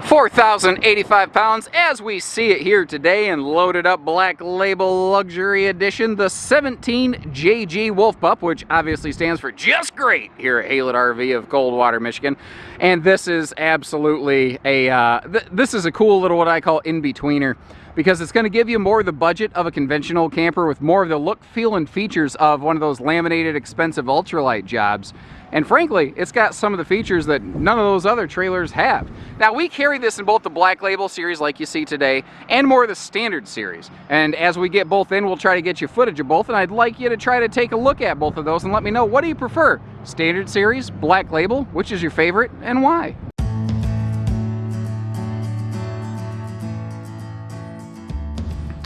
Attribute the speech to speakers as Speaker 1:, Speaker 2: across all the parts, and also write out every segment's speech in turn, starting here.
Speaker 1: 4,085 pounds as we see it here today in loaded up Black Label Luxury Edition, the 17JG Wolf Pup, which obviously stands for just great here at Haylett RV of Coldwater, Michigan. And this is absolutely a, this is a cool little what I call in-betweener, because it's going to give you more of the budget of a conventional camper with more of the look, feel, and features of one of those laminated, expensive ultralight jobs. And frankly, it's got some of the features that none of those other trailers have. Now, we carry this in both the Black Label series like you see today, and more of the Standard series. And as we get both in, we'll try to get you footage of both, and I'd like you to try to take a look at both of those and let me know, what do you prefer? Standard series, Black Label, which is your favorite, and why?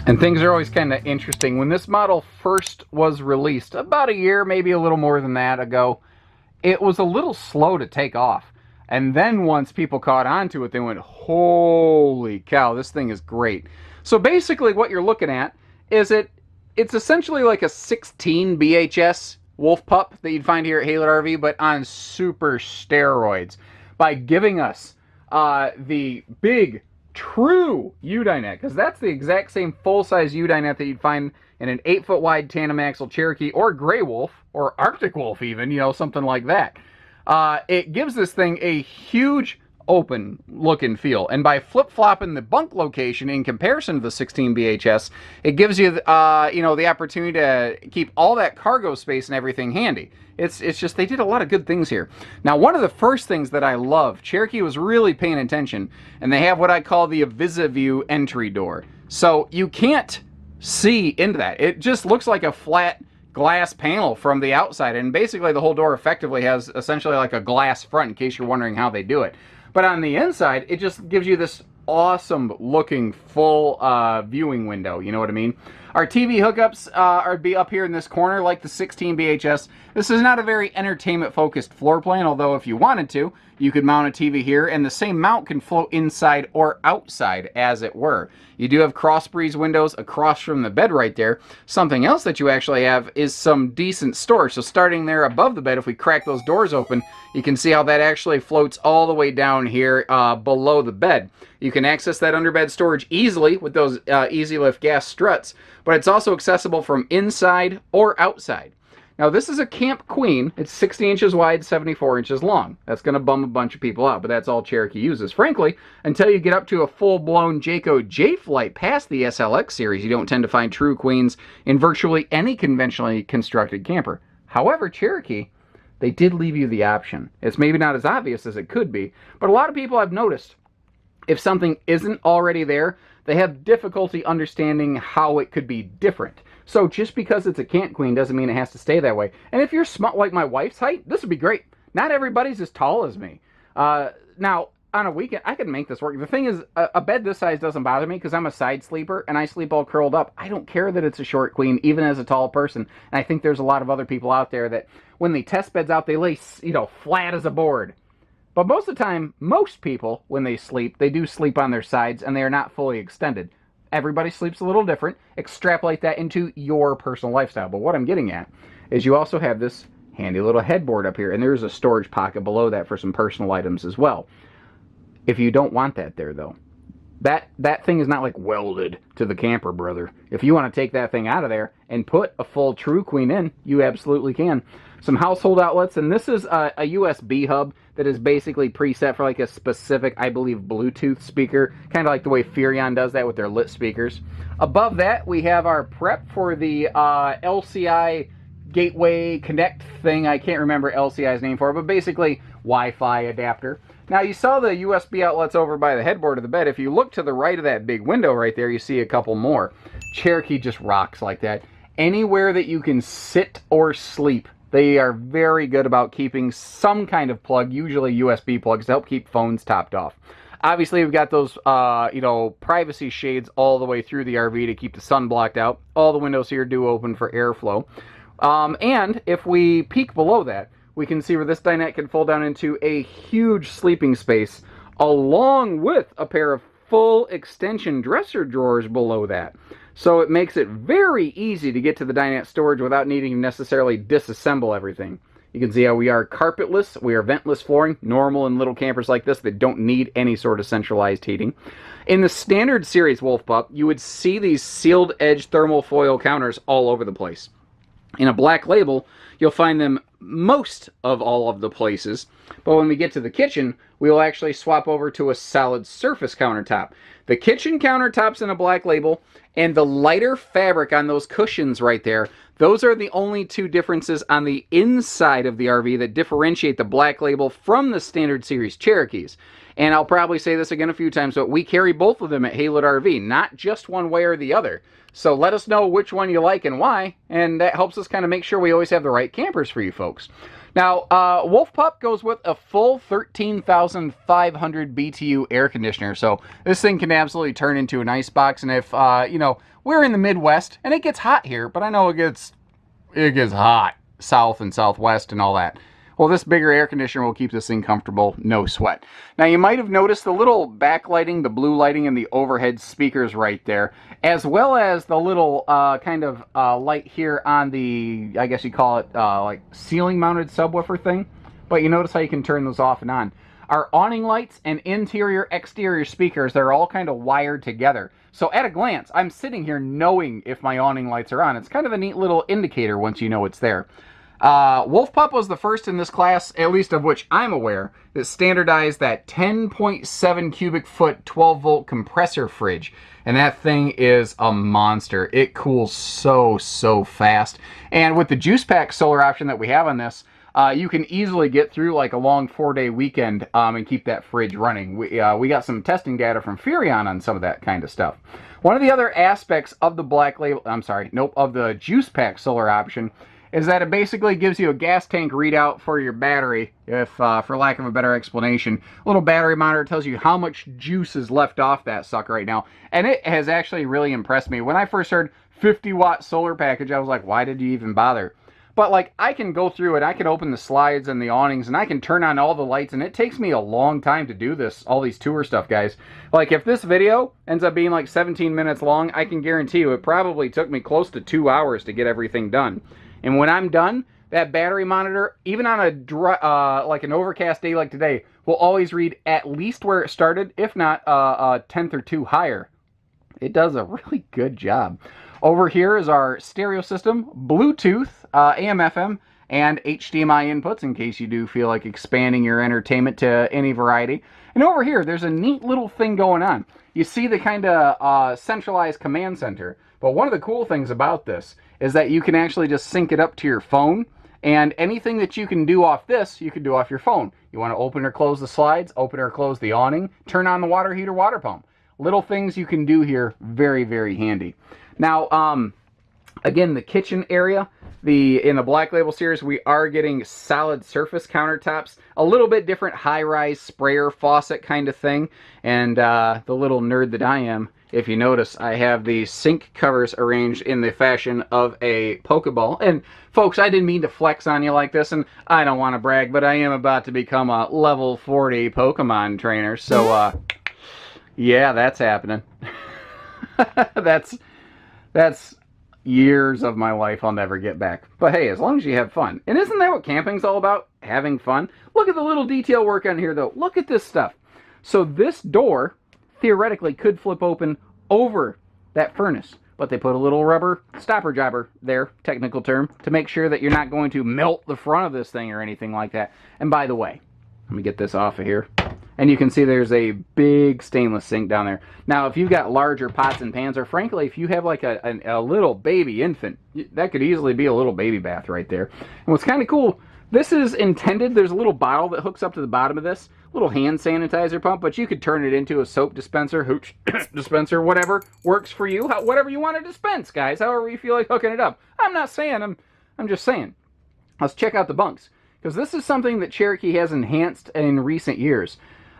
Speaker 1: And things are always kind of interesting. When this model first was released, about a year, maybe a little more than that ago, it was a little slow to take off. And then once people caught on to it, they went, holy cow, this thing is great. So basically what you're looking at is it's essentially like a 16 BHS Wolf Pup that you'd find here at Haylett RV, but on super steroids, by giving us the big, true U-dinette, because that's the exact same full-size U-dinette that you'd find in an 8-foot wide tandem axle Cherokee or Gray Wolf or Arctic Wolf even, you know, something like that. It gives this thing a huge open look and feel, and by flip-flopping the bunk location in comparison to the 16 BHS, it gives you you know, the opportunity to keep all that cargo space and everything handy. It's just, they did a lot of good things here. Now, one of the first things that I love, Cherokee was really paying attention, and they have what I call the VisiView entry door. So you can't see into that. It just looks like a flat glass panel from the outside, and basically the whole door effectively has essentially like a glass front, in case you're wondering how they do it. But on the inside, it just gives you this awesome looking full viewing window, you know what I mean? Our TV hookups are be up here in this corner like the 16 BHS. This is not a very entertainment focused floor plan, although if you wanted to, you could mount a TV here, and the same mount can float inside or outside, as it were. You do have cross breeze windows across from the bed right there. Something else that you actually have is some decent storage. So starting there above the bed, if we crack those doors open, you can see how that actually floats all the way down here below the bed. You can access that underbed storage easily with those easy lift gas struts, but it's also accessible from inside or outside. Now, this is a Camp Queen. It's 60 inches wide, 74 inches long. That's going to bum a bunch of people out, but that's all Cherokee uses. Frankly, until you get up to a full-blown Jayco J-Flight past the SLX series, you don't tend to find true Queens in virtually any conventionally constructed camper. However, Cherokee, they did leave you the option. It's maybe not as obvious as it could be, but a lot of people I've noticed, if something isn't already there, they have difficulty understanding how it could be different. So just because it's a Camp Queen doesn't mean it has to stay that way. And if you're small like my wife's height, this would be great. Not everybody's as tall as me. Now, on a weekend, I can make this work. The thing is, a bed this size doesn't bother me because I'm a side sleeper and I sleep all curled up. I don't care that it's a short queen, even as a tall person. And I think there's a lot of other people out there that when they test beds out, they lay, you know, flat as a board. But most of the time, most people, when they sleep, they do sleep on their sides and they are not fully extended. Everybody sleeps a little different. Extrapolate that into your personal lifestyle. But what I'm getting at is you also have this handy little headboard up here, and there's a storage pocket below that for some personal items as well. If you don't want that there, though, that thing is not like welded to the camper, brother. If you want to take that thing out of there and put a full True Queen in, you absolutely can. Some household outlets, and this is a USB hub that is basically preset for like a specific, I believe, Bluetooth speaker, kind of like the way Furrion does that with their lit speakers. Above that, we have our prep for the LCI Gateway Connect thing. I can't remember LCI's name for it, but basically Wi-Fi adapter. Now, you saw the USB outlets over by the headboard of the bed. If you look to the right of that big window right there, you see a couple more. Cherokee just rocks like that. Anywhere that you can sit or sleep, they are very good about keeping some kind of plug, usually USB plugs, to help keep phones topped off. Obviously, we've got those, you know, privacy shades all the way through the RV to keep the sun blocked out. All the windows here do open for airflow. And if we peek below that, we can see where this dinette can fold down into a huge sleeping space, along with a pair of full extension dresser drawers below that. So it makes it very easy to get to the dinette storage without needing to necessarily disassemble everything. You can see how we are carpetless, we are ventless flooring, normal in little campers like this that don't need any sort of centralized heating. In the standard series Wolf Pup, you would see these sealed edge thermal foil counters all over the place. In a Black Label, you'll find them most of all of the places, but when we get to the kitchen, we will actually swap over to a solid surface countertop. The kitchen countertops in a Black Label and the lighter fabric on those cushions right there, those are the only two differences on the inside of the RV that differentiate the Black Label from the standard series Cherokees. And I'll probably say this again a few times, but we carry both of them at Haylet RV, not just one way or the other. So let us know which one you like and why, and that helps us kind of make sure we always have the right campers for you folks. Now, Wolf Pup goes with a full 13,500 BTU air conditioner, so this thing can absolutely turn into an ice box. And if, you know, we're in the Midwest, and it gets hot here, but I know it gets hot south and southwest and all that. Well, this bigger air conditioner will keep this thing comfortable, no sweat. Now, you might have noticed the little backlighting, the blue lighting, and the overhead speakers right there, as well as the little kind of light here on the, I guess you call it, like ceiling-mounted subwoofer thing. But you notice how you can turn those off and on. Our awning lights and interior-exterior speakers, they're all kind of wired together. So at a glance, I'm sitting here knowing if my awning lights are on. It's kind of a neat little indicator once you know it's there. Wolf Pup was the first in this class, at least of which I'm aware, that standardized that 10.7 cubic foot 12 volt compressor fridge. And that thing is a monster. It cools so fast. And with the juice pack solar option that we have on this, you can easily get through like a long 4-day weekend and keep that fridge running. We got some testing data from Furrion on some of that kind of stuff. One of the other aspects of the Black Label, of the juice pack solar option is that it basically gives you a gas tank readout for your battery, if for lack of a better explanation. A little battery monitor tells you how much juice is left off that sucker right now. And it has actually really impressed me. When I first heard 50-watt solar package, I was like, why did you even bother? But like, I can go through it, I can open the slides and the awnings, and I can turn on all the lights, and it takes me a long time to do this, all these tour stuff, guys. Like, if this video ends up being like 17 minutes long, I can guarantee you it probably took me close to 2 hours to get everything done. And when I'm done, that battery monitor, even on a like an overcast day like today, will always read at least where it started, if not a tenth or two higher. It does a really good job. Over here is our stereo system, Bluetooth, AM/FM, and HDMI inputs in case you do feel like expanding your entertainment to any variety. And over here, there's a neat little thing going on. You see the kind of centralized command center. But one of the cool things about this is that you can actually just sync it up to your phone, and anything that you can do off this, you can do off your phone. You want to open or close the slides, open or close the awning, turn on the water heater, water pump. Little things you can do here, very handy. Now, again, the kitchen area, in the Black Label series, we are getting solid surface countertops, a little bit different high-rise sprayer faucet kind of thing, and the little nerd that I am, if you notice, I have the sink covers arranged in the fashion of a Pokeball. And folks, I didn't mean to flex on you like this, and I don't want to brag, but I am about to become a level 40 Pokemon trainer, so yeah, that's happening. That's years of my life I'll never get back. But hey, as long as you have fun. And isn't that what camping's all about? Having fun? Look at the little detail work on here, though. Look at this stuff. So this door, theoretically, could flip open over that furnace. But they put a little rubber stopper jobber there, technical term, to make sure that you're not going to melt the front of this thing or anything like that. And by the way, let me get this off of here. And you can see there's a big stainless sink down there. Now, if you've got larger pots and pans, or frankly, if you have like a little baby infant, that could easily be a little baby bath right there. And what's kind of cool, this is intended, there's a little bottle that hooks up to the bottom of this, little hand sanitizer pump, but you could turn it into a soap dispenser, hooch dispenser, whatever works for you, whatever you want to dispense, guys, however you feel like hooking it up. I'm not saying, I'm just saying. Let's check out the bunks, because this is something that Cherokee has enhanced in recent years.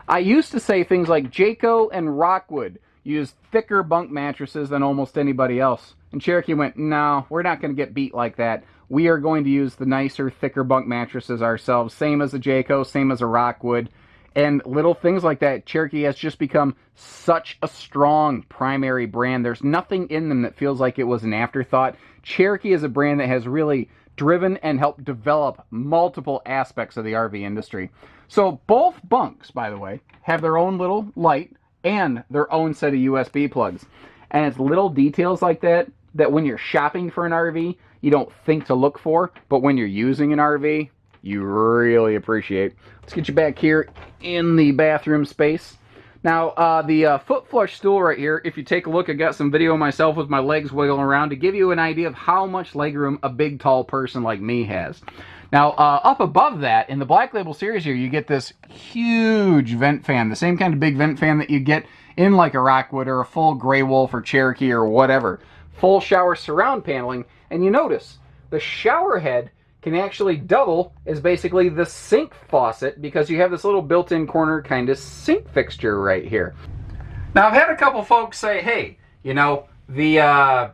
Speaker 1: I used to say things like Jayco and Rockwood use thicker bunk mattresses than almost anybody else. And Cherokee went, no, we're not going to get beat like that. We are going to use the nicer, thicker bunk mattresses ourselves. Same as a Jayco, same as a Rockwood. And little things like that. Cherokee has just become such a strong primary brand. There's nothing in them that feels like it was an afterthought. Cherokee is a brand that has really driven and helped develop multiple aspects of the RV industry. So both bunks, by the way, have their own little light and their own set of USB plugs. And it's little details like that that when you're shopping for an RV, you don't think to look for, but when you're using an RV, you really appreciate. Let's get you back here in the bathroom space. Now, the foot flush stool right here, if you take a look, I got some video of myself with my legs wiggling around to give you an idea of how much legroom a big, tall person like me has. Now, up above that, in the Black Label series here, you get this huge vent fan, the same kind of big vent fan that you get in like a Rockwood or a full Grey Wolf or Cherokee or whatever. Full shower surround paneling, and you notice the shower head can actually double as basically the sink faucet because you have this little built-in corner kind of sink fixture right here. Now, I've had a couple folks say, hey, you know, the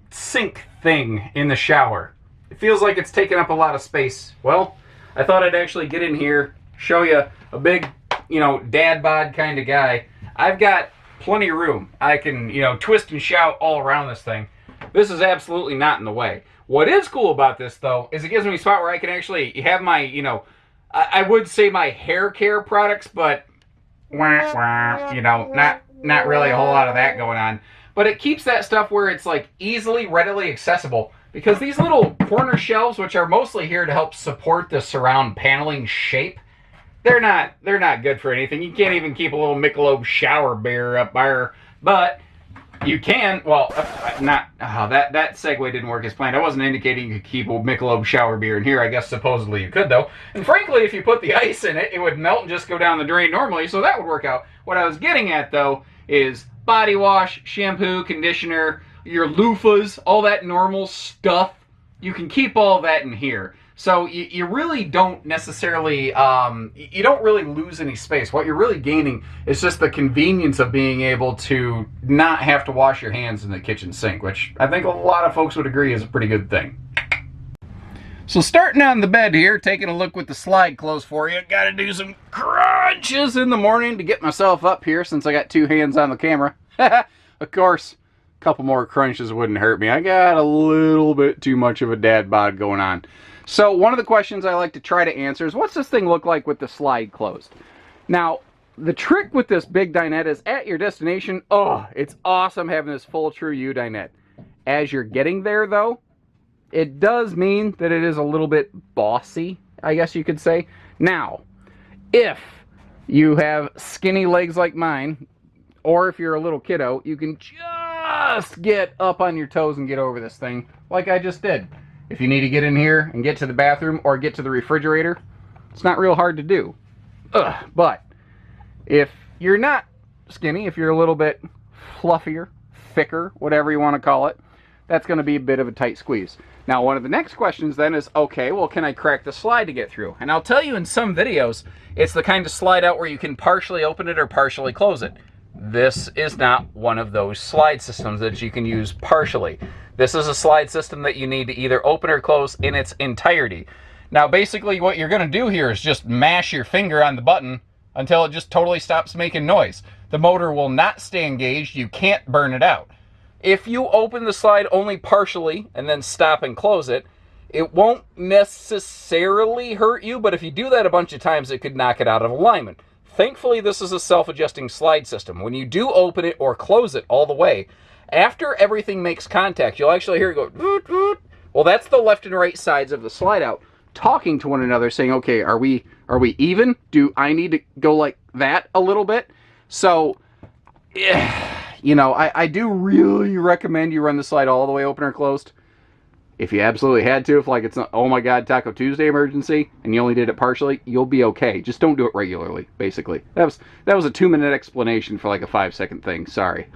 Speaker 1: sink thing in the shower, it feels like it's taking up a lot of space. Well, I thought I'd actually get in here, show you a big, you know, dad bod kind of guy. I've got plenty of room. I can, you know, twist and shout all around this thing. This is absolutely not in the way. What is cool about this, though, is it gives me a spot where I can actually have my, you know, I would say my hair care products, but, you know, not really a whole lot of that going on. But it keeps that stuff where it's, like, easily, readily accessible. Because these little corner shelves, which are mostly here to help support the surround paneling shape, they're not good for anything. You can't even keep a little Michelob shower beer up there. But you can, well, that segue didn't work as planned. I wasn't indicating you could keep a Michelob shower beer in here. I guess supposedly you could, though. And frankly, if you put the ice in it, it would melt and just go down the drain normally, so that would work out. What I was getting at, though, is body wash, shampoo, conditioner, your loofahs, all that normal stuff. You can keep all that in here. So you really don't necessarily, you don't really lose any space. What you're really gaining is just the convenience of being able to not have to wash your hands in the kitchen sink, which I think a lot of folks would agree is a pretty good thing. So starting on the bed here, taking a look with the slide closed for you. Got to do some crunches in the morning to get myself up here since I got two hands on the camera. Of course, a couple more crunches wouldn't hurt me. I got a little bit too much of a dad bod going on. So one of the questions I like to try to answer is, what's this thing look like with the slide closed? Now, the trick with this big dinette is at your destination, oh, it's awesome having this full true U dinette. As you're getting there, though, it does mean that it is a little bit bossy, I guess you could say. Now, if you have skinny legs like mine, or if you're a little kiddo, you can just get up on your toes and get over this thing like I just did. If you need to get in here and get to the bathroom or get to the refrigerator, it's not real hard to do. But if you're not skinny, if you're a little bit fluffier, thicker, whatever you want to call it, that's going to be a bit of a tight squeeze. Now, one of the next questions then is, okay, well, can I crack the slide to get through? And I'll tell you in some videos, it's the kind of slide out where you can partially open it or partially close it. This is not one of those slide systems that you can use partially. This is a slide system that you need to either open or close in its entirety. Now, basically what you're going to do here is just mash your finger on the button until it just totally stops making noise. The motor will not stay engaged. You can't burn it out. If you open the slide only partially and then stop and close it, it won't necessarily hurt you, but if you do that a bunch of times, it could knock it out of alignment. Thankfully, this is a self-adjusting slide system. When you do open it or close it all the way, after everything makes contact, you'll actually hear it go, doot, doot. Well, that's the left and right sides of the slide out talking to one another, saying, okay, are we even? Do I need to go like that a little bit? So, you know, I do really recommend you run the slide all the way open or closed. If you absolutely had to, if like it's an oh my god Taco Tuesday emergency and you only did it partially, you'll be okay. Just don't do it regularly, basically. That was a 2-minute explanation for like a 5-second thing. Sorry.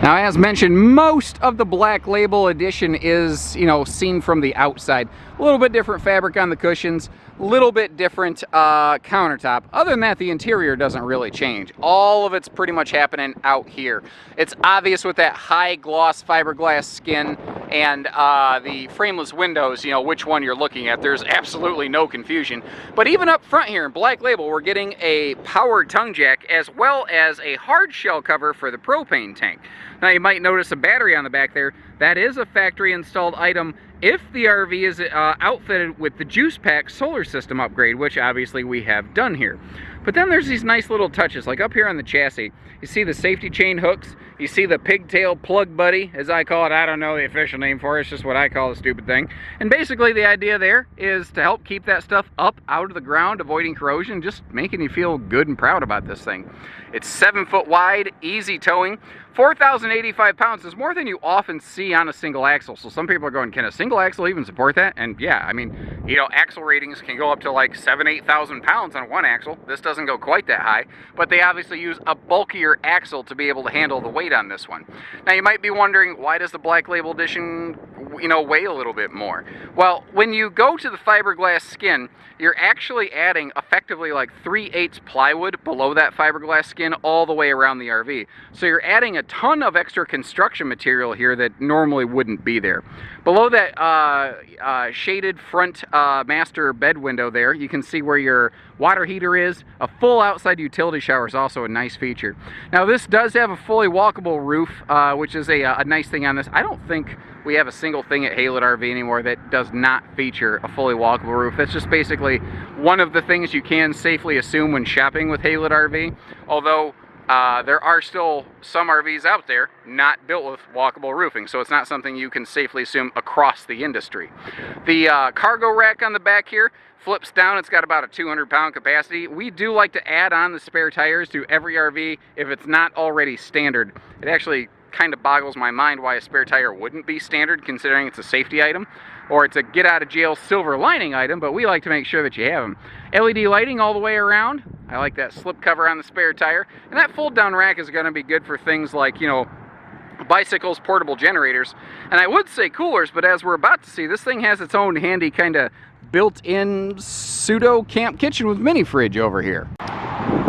Speaker 1: Now, as mentioned, most of the Black Label edition is, you know, seen from the outside. A little bit different fabric on the cushions, a little bit different countertop. Other than that, the interior doesn't really change. All of it's pretty much happening out here. It's obvious with that high gloss fiberglass skin and the frameless windows, you know, which one you're looking at. There's absolutely no confusion. But even up front here in Black Label, we're getting a powered tongue jack as well as a hard shell cover for the propane tank. Now, you might notice a battery on the back there. That is a factory installed item if the RV is outfitted with the Juice Pack solar system upgrade, which obviously we have done here. But then there's these nice little touches, like up here on the chassis. You see the safety chain hooks, you see the pigtail plug buddy, as I call it. I don't know the official name for it, it's just what I call the stupid thing. And basically the idea there is to help keep that stuff up out of the ground, avoiding corrosion, just making you feel good and proud about this thing. It's 7 foot wide, easy towing. 4,085 pounds is more than you often see on a single axle. So some people are going, can a single axle even support that? And yeah, I mean, you know, axle ratings can go up to like 8,000 pounds on one axle. This doesn't go quite that high, but they obviously use a bulkier axle to be able to handle the weight on this one. Now you might be wondering, why does the Black Label Edition, you know, weigh a little bit more? Well, when you go to the fiberglass skin, you're actually adding effectively like 3/8 plywood below that fiberglass skin all the way around the RV. So you're adding a ton of extra construction material here that normally wouldn't be there. Below that shaded front master bed window there, you can see where your water heater is. A full outside utility shower is also a nice feature. Now this does have a fully walkable roof, which is a nice thing on this. I don't think we have a single thing at Haylett RV anymore that does not feature a fully walkable roof. That's just basically one of the things you can safely assume when shopping with Haylett RV, although there are still some RVs out there not built with walkable roofing, so it's not something you can safely assume across the industry. The cargo rack on the back here flips down. It's got about a 200-pound capacity. We do like to add on the spare tires to every RV if it's not already standard. It actually kind of boggles my mind why a spare tire wouldn't be standard, considering it's a safety item, or it's a get out of jail silver lining item, but we like to make sure that you have them. LED lighting all the way around. I like that slip cover on the spare tire, and that fold down rack is going to be good for things like, you know, bicycles, portable generators, and I would say coolers, but as we're about to see, this thing has its own handy kind of built-in pseudo camp kitchen with mini fridge over here.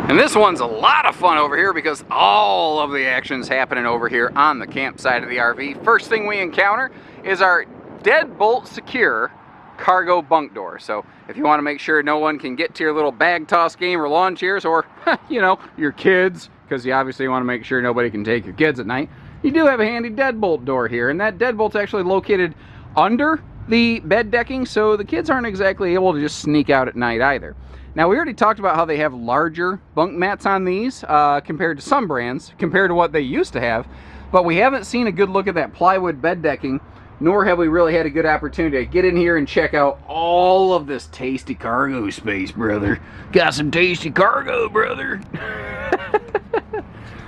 Speaker 1: And this one's a lot of fun over here because all of the action's happening over here on the campsite of the RV. First thing we encounter is our deadbolt secure cargo bunk door. So if you want to make sure no one can get to your little bag toss game or lawn chairs, or you know, your kids, because you obviously want to make sure nobody can take your kids at night, you do have a handy deadbolt door here, and that deadbolt's actually located under the bed decking, so the kids aren't exactly able to just sneak out at night either. Now, we already talked about how they have larger bunk mats on these compared to some brands, compared to what they used to have, but we haven't seen a good look at that plywood bed decking, nor have we really had a good opportunity to get in here and check out all of this tasty cargo space, brother. Got some tasty cargo, brother.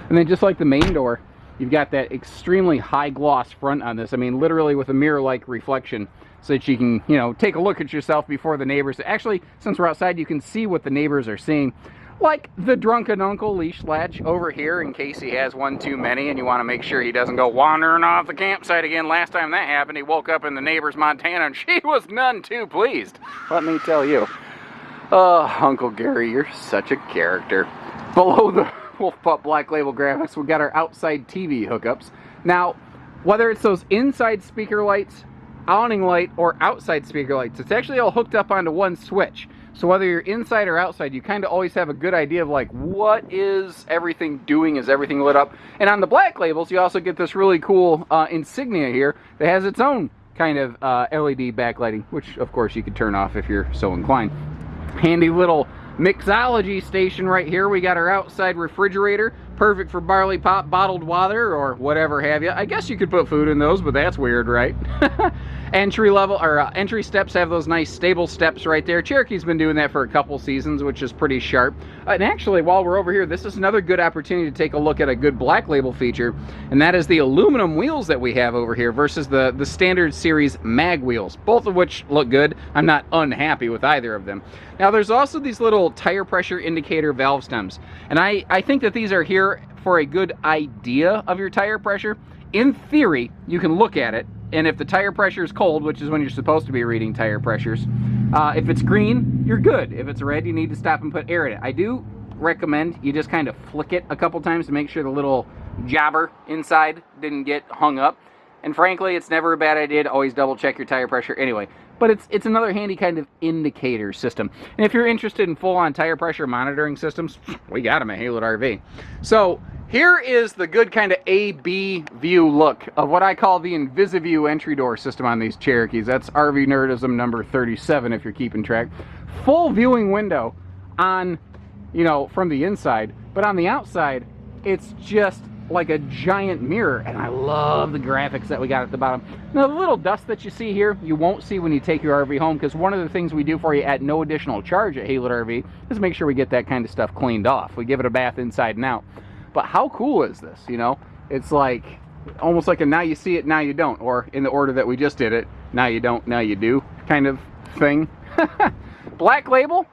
Speaker 1: And then just like the main door, you've got that extremely high gloss front on this. I mean, literally with a mirror-like reflection, so that you can, you know, take a look at yourself before the neighbors. Actually, since we're outside, you can see what the neighbors are seeing. Like the drunken uncle leash latch over here in case he has one too many and you want to make sure he doesn't go wandering off the campsite again. Last time that happened, he woke up in the neighbor's Montana and she was none too pleased. Let me tell you. Oh, Uncle Gary, you're such a character. Below the Wolf Pup Black Label graphics, we got our outside TV hookups. Now, whether it's those inside speaker lights, awning light, or outside speaker lights, it's actually all hooked up onto one switch. So whether you're inside or outside, you kind of always have a good idea of like, what is everything doing? Is everything lit up? And on the Black Labels, you also get this really cool insignia here that has its own kind of LED backlighting, which of course you could turn off if you're so inclined. Handy little mixology station right here. We got our outside refrigerator, perfect for barley pop, bottled water, or whatever have you. I guess you could put food in those, but that's weird, right? Entry level, or entry steps have those nice stable steps right there. Cherokee's been doing that for a couple seasons, which is pretty sharp. And actually, while we're over here, this is another good opportunity to take a look at a good Black Label feature, and that is the aluminum wheels that we have over here versus the standard series mag wheels, both of which look good. I'm not unhappy with either of them. Now, there's also these little tire pressure indicator valve stems, and I think that these are here for a good idea of your tire pressure. In theory, you can look at it, and if the tire pressure is cold, which is when you're supposed to be reading tire pressures, if it's green, you're good. If it's red, you need to stop and put air in it. I do recommend you just kind of flick it a couple times to make sure the little jobber inside didn't get hung up. And frankly, it's never a bad idea to always double check your tire pressure anyway. But it's another handy kind of indicator system. And if you're interested in full-on tire pressure monitoring systems, we got them at Haylett RV. So Here is the good kind of A-B view look of what I call the InvisiView entry door system on these Cherokees. That's RV Nerdism number 37 if you're keeping track. Full viewing window on, you know, from the inside, but on the outside, it's just like a giant mirror, and I love the graphics that we got at the bottom. Now, the little dust that you see here, you won't see when you take your RV home, because one of the things we do for you at no additional charge at Haylett RV is make sure we get that kind of stuff cleaned off. We give it a bath inside and out. But how cool is this, you know? It's like, almost like a now you see it, now you don't, or in the order that we just did it, now you don't, now you do kind of thing. Black Label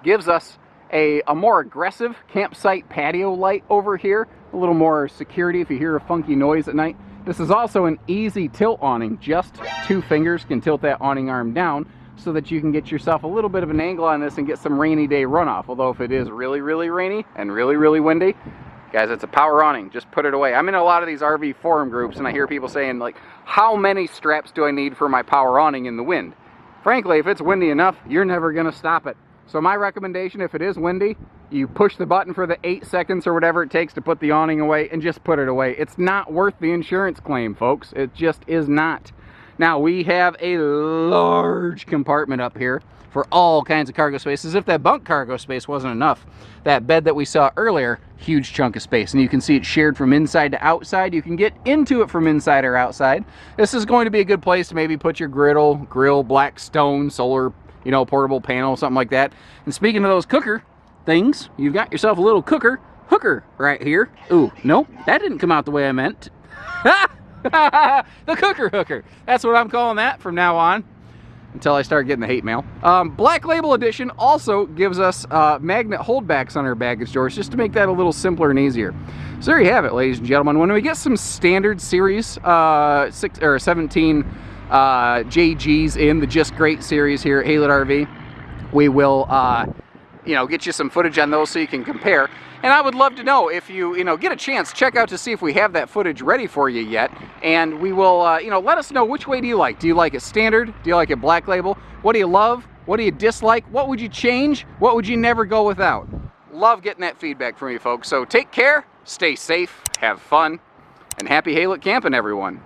Speaker 1: gives us a more aggressive campsite patio light over here, a little more security if you hear a funky noise at night. This is also an easy tilt awning. Just 2 fingers can tilt that awning arm down so that you can get yourself a little bit of an angle on this and get some rainy day runoff. Although if it is really, really rainy and really, really windy, guys, it's a power awning. Just put it away. I'm in a lot of these RV forum groups and I hear people saying, like, how many straps do I need for my power awning in the wind? Frankly, if it's windy enough, you're never gonna stop it. So my recommendation, if it is windy, you push the button for the 8 seconds or whatever it takes to put the awning away and just put it away. It's not worth the insurance claim, folks. It just is not. Now, we have a large compartment up here for all kinds of cargo spaces. If that bunk cargo space wasn't enough, that bed that we saw earlier, huge chunk of space. And you can see it's shared from inside to outside. You can get into it from inside or outside. This is going to be a good place to maybe put your grill, black stone, solar, you know, portable panel, something like that. And speaking of those cooker things, you've got yourself a little hooker right here. Ooh, nope, that didn't come out the way I meant. The cooker hooker. That's what I'm calling that from now on, until I start getting the hate mail. Black Label Edition also gives us magnet holdbacks on our baggage doors, just to make that a little simpler and easier. So there you have it, ladies and gentlemen. When we get some standard series 17 JGs in the Just Great series here at Haylett RV, we will you know, get you some footage on those so you can compare. And I would love to know if you know, get a chance, check out to see if we have that footage ready for you yet. And we will, you know, let us know, which way do you like? Do you like it standard? Do you like it Black Label? What do you love? What do you dislike? What would you change? What would you never go without? Love getting that feedback from you folks. So take care, stay safe, have fun, and happy Haylett camping, everyone.